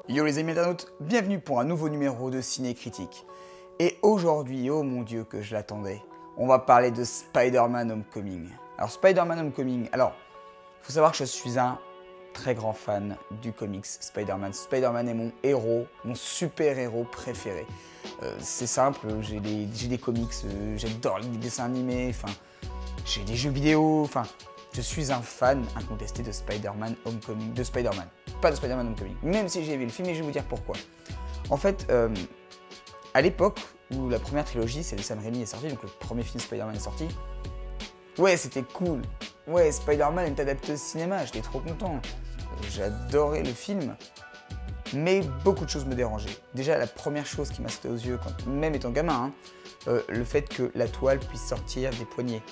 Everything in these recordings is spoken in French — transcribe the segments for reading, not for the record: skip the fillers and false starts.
Yo les amis internautes, bienvenue pour un nouveau numéro de Ciné Critique. Et aujourd'hui, oh mon dieu que je l'attendais, on va parler de Spider-Man Homecoming. Alors Spider-Man Homecoming, faut savoir que je suis un très grand fan du comics Spider-Man. Spider-Man est mon héros, mon super-héros préféré. C'est simple, j'ai des comics, j'adore les dessins animés, enfin, j'ai des jeux vidéo, je suis un fan incontesté de Spider-Man Homecoming, de Spider-Man, pas de Spider-Man Homecoming, même si j'ai vu le film et je vais vous dire pourquoi. En fait, à l'époque où la première trilogie, c'est de Sam Raimi est sorti, donc le premier film Spider-Man est sorti, ouais c'était cool, ouais Spider-Man est adapté au cinéma, j'étais trop content, j'adorais le film, mais beaucoup de choses me dérangeaient. Déjà la première chose qui m'a sauté aux yeux, même étant gamin, le fait que la toile puisse sortir des poignets.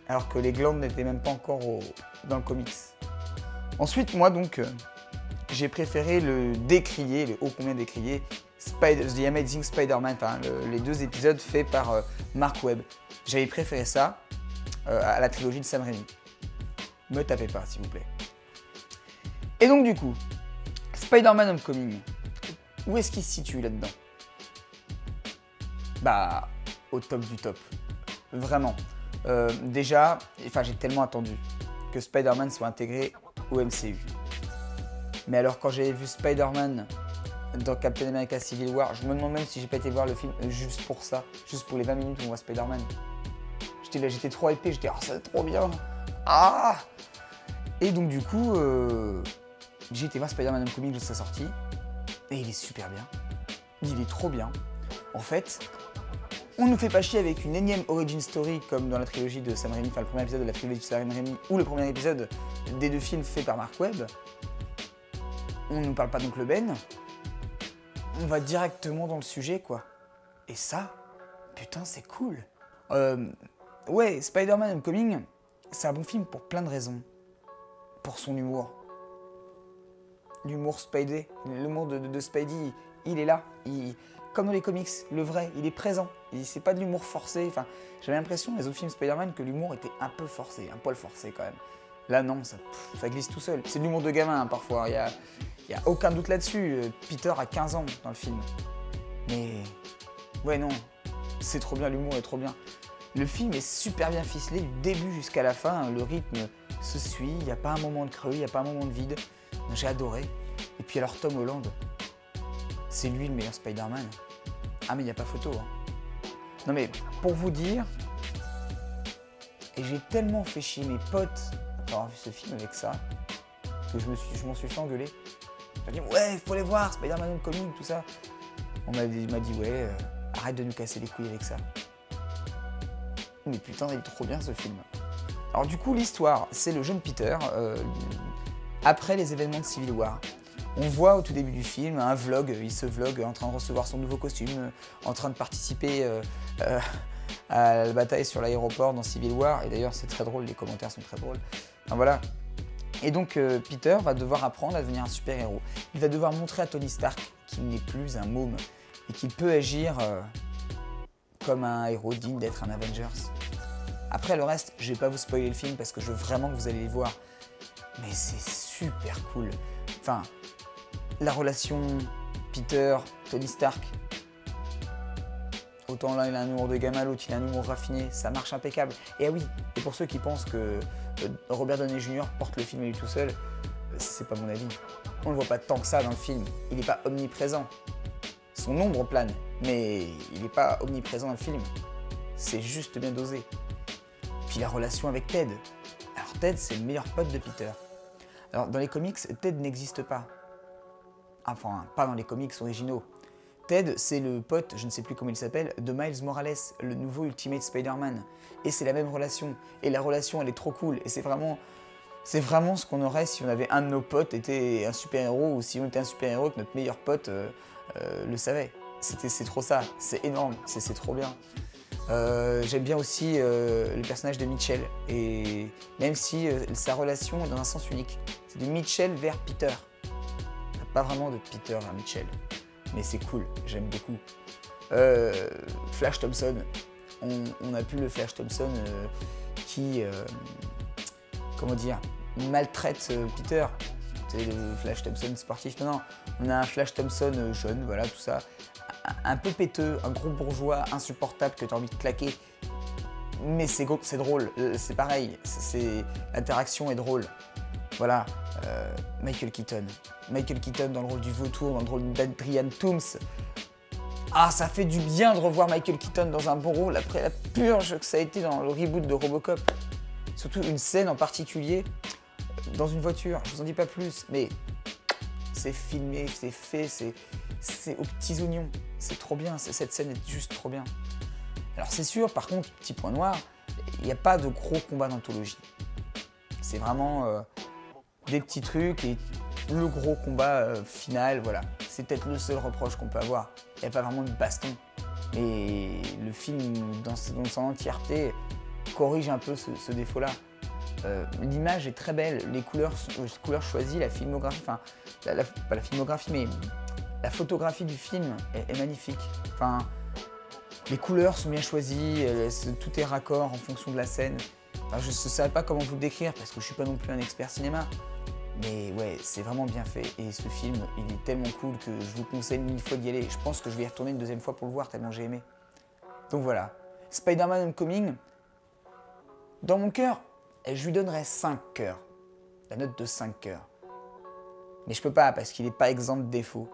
Alors que les glandes n'étaient même pas encore dans le comics. Ensuite, moi donc, j'ai préféré le décrier, le ô combien décrié, The Amazing Spider-Man, les deux épisodes faits par Mark Webb. J'avais préféré ça à la trilogie de Sam Raimi. Me tapez pas, s'il vous plaît. Et donc du coup, Spider-Man Homecoming, où est-ce qu'il se situe là-dedans? Bah, au top du top. Vraiment. Déjà, j'ai tellement attendu que Spider-Man soit intégré au MCU. Mais alors quand j'avais vu Spider-Man dans Captain America Civil War, je me demande même si j'ai pas été voir le film juste pour ça, juste pour les 20 minutes où on voit Spider-Man. J'étais trop hypé, j'étais « oh ça va être trop bien !» Ah. Et donc du coup, j'ai été voir Spider-Man Homecoming de sa sortie, et il est super bien. Il est trop bien. En fait, on ne nous fait pas chier avec une énième origin story comme dans la trilogie de Sam Raimi, le premier épisode de la trilogie de Sam Raimi ou le premier épisode des deux films faits par Mark Webb. On ne nous parle pas d'Oncle Ben. On va directement dans le sujet, quoi. Et ça, putain, c'est cool. Ouais, Spider-Man Homecoming, c'est un bon film pour plein de raisons. Pour son humour. L'humour Spidey, l'humour de Spidey, il est là. Comme dans les comics, le vrai, il est présent. C'est pas de l'humour forcé. J'avais l'impression, les autres films Spider-Man, que l'humour était un peu forcé, un poil forcé quand même. Là, non, ça glisse tout seul. C'est de l'humour de gamin, parfois. Il y a aucun doute là-dessus. Peter a 15 ans dans le film. Mais, ouais, non, c'est trop bien, l'humour est trop bien. Le film est super bien ficelé, du début jusqu'à la fin. Le rythme se suit, il n'y a pas un moment de creux, il n'y a pas un moment de vide. J'ai adoré. Et puis alors, Tom Holland, c'est lui le meilleur Spider-Man. Ah mais il n'y a pas photo. Non mais pour vous dire, et j'ai tellement fait chier mes potes après avoir vu ce film avec ça, que je m'en suis fait engueuler. J'ai dit ouais, il faut les voir, Spider-Man Homecoming, tout ça. On m'a dit ouais, arrête de nous casser les couilles avec ça. Mais putain, il est trop bien ce film. Alors du coup, l'histoire, c'est le jeune Peter, après les événements de Civil War. On voit au tout début du film un vlog, il se vlog en train de recevoir son nouveau costume, en train de participer à la bataille sur l'aéroport dans Civil War. Et d'ailleurs c'est très drôle, les commentaires sont très drôles. Enfin, voilà. Et donc Peter va devoir apprendre à devenir un super-héros. Il va devoir montrer à Tony Stark qu'il n'est plus un môme et qu'il peut agir comme un héros digne d'être un Avengers. Après le reste, je vais pas vous spoiler le film parce que je veux vraiment que vous allez les voir. Mais c'est super cool. La relation Peter-Tony Stark, autant l'un il a un humour de gamin, l'autre il a un humour raffiné, ça marche impeccable. Et ah oui, et pour ceux qui pensent que Robert Downey Jr. porte le film à lui tout seul, c'est pas mon avis. On le voit pas tant que ça dans le film, il n'est pas omniprésent. Son ombre plane, mais il n'est pas omniprésent dans le film. C'est juste bien dosé. Puis la relation avec Ted. Alors Ted, c'est le meilleur pote de Peter. Alors dans les comics, Ted n'existe pas. Enfin, pas dans les comics originaux. Ted, c'est le pote, je ne sais plus comment il s'appelle, de Miles Morales, le nouveau Ultimate Spider-Man. Et c'est la même relation. Et la relation, elle est trop cool. Et c'est vraiment ce qu'on aurait si on avait un de nos potes était un super-héros, ou si on était un super-héros et que notre meilleur pote le savait. C'est trop ça. C'est énorme. C'est trop bien. J'aime bien aussi le personnage de Mitchell. Et même si sa relation est dans un sens unique. C'est de Mitchell vers Peter. Pas vraiment de Peter vers Mitchell, mais c'est cool, j'aime beaucoup. Flash Thompson, on a pu le Flash Thompson qui, comment dire, maltraite Peter. C'est le Flash Thompson sportif. Non, non, on a un Flash Thompson jeune, voilà, tout ça. Un peu péteux, un gros bourgeois insupportable que tu as envie de claquer. Mais c'est drôle, c'est pareil, l'interaction est drôle. Voilà, Michael Keaton. Michael Keaton dans le rôle du vautour, dans le rôle d'Adrian Toomes. Ah, ça fait du bien de revoir Michael Keaton dans un bon rôle après la purge que ça a été dans le reboot de Robocop. Surtout une scène en particulier dans une voiture, je vous en dis pas plus, mais c'est filmé, c'est fait, c'est aux petits oignons. C'est trop bien, cette scène est juste trop bien. Alors c'est sûr, par contre, petit point noir, il n'y a pas de gros combats d'anthologie. C'est vraiment des petits trucs et le gros combat final, voilà. C'est peut-être le seul reproche qu'on peut avoir. Il n'y a pas vraiment de baston. Et le film, dans son entièreté, corrige un peu ce défaut-là. L'image est très belle, les couleurs choisies, la filmographie, enfin, pas la filmographie, mais la photographie du film est magnifique. Enfin, les couleurs sont bien choisies, tout est raccord en fonction de la scène. Enfin, je ne savais pas comment vous le décrire parce que je ne suis pas non plus un expert cinéma. Mais ouais, c'est vraiment bien fait et ce film, il est tellement cool que je vous conseille 1000 fois d'y aller. Je pense que je vais y retourner une deuxième fois pour le voir tellement j'ai aimé. Donc voilà, Spider-Man Homecoming, dans mon cœur, je lui donnerais 5 cœurs. La note de 5 cœurs. Mais je peux pas parce qu'il n'est pas exempt de défauts.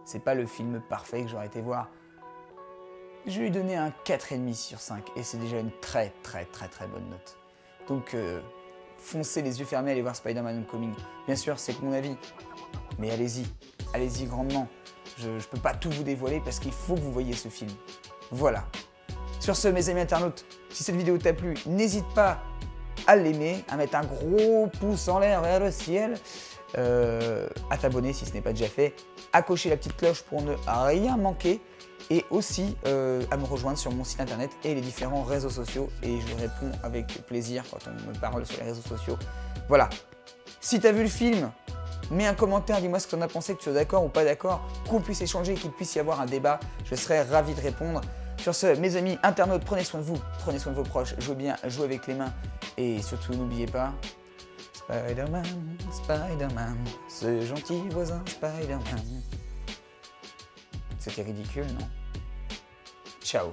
C'est pas le film parfait que j'aurais été voir. Je vais lui donner un 4,5 sur 5 et c'est déjà une très bonne note. Donc foncez les yeux fermés, allez voir Spider-Man Homecoming. Bien sûr, c'est que mon avis, mais allez-y grandement. Je peux pas tout vous dévoiler parce qu'il faut que vous voyiez ce film. Voilà. Sur ce, mes amis internautes, si cette vidéo t'a plu, n'hésite pas à l'aimer, à mettre un gros pouce en l'air vers le ciel, à t'abonner si ce n'est pas déjà fait, à cocher la petite cloche pour ne rien manquer et aussi à me rejoindre sur mon site internet et les différents réseaux sociaux et je réponds avec plaisir quand on me parle sur les réseaux sociaux. Voilà. Si tu as vu le film, mets un commentaire, dis-moi ce que tu en as pensé, que tu es d'accord ou pas d'accord, qu'on puisse échanger, qu'il puisse y avoir un débat, je serai ravi de répondre. Sur ce, mes amis internautes, prenez soin de vous, prenez soin de vos proches, jouez bien, jouez avec les mains et surtout n'oubliez pas, Spider-Man, Spider-Man, ce gentil voisin Spider-Man. C'était ridicule, non? Ciao.